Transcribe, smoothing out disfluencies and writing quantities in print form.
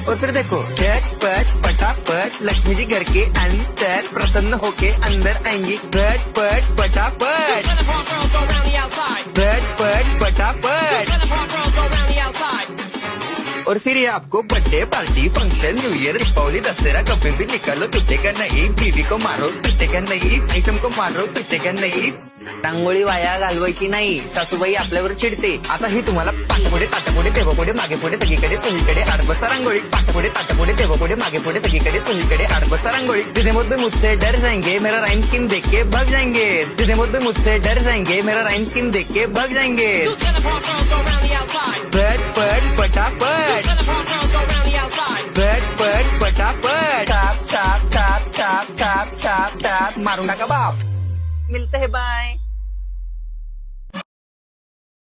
और फिर देखो झटपट पटापट लक्ष्मी जी घर के अंदर प्रसन्न होके अंदर आएंगी। झटपट पटापट झटपट पटापट। और फिर ये आपको birthday party function new year Deepavali Dussehra कभी भी निकालो तुटेगा नहीं। बीवी को मारो तुटेगा नहीं, आयटम को मारो तुटेगा नहीं। रांगोळी वाया घालवायची नाही, सासूबाई आपल्यावर चिडते। आता ही तुम्हाला पाठपुढे ताटापुढे देवपुढे मागे पुढे सगळीकडे चोहीकडे आडबसा रांगोळी। पाठपुढे ताटापुढे देवपुढे मागे पुढे सगळीकडे चोहीकडे आडबसा रांगोळी। जितने मुद्दे मुझसे डर जाएंगे मेरा राइम स्कीम देख के भाग जाएंगे। जितने मुद्दे मुझसे डर जाएंगे मेरा राइम स्कीम देख के भाग जाएंगे। झटपट पटापट झटपट पटापट top top top top top top top मारूंगा का बाप। मिलते हैं बाय।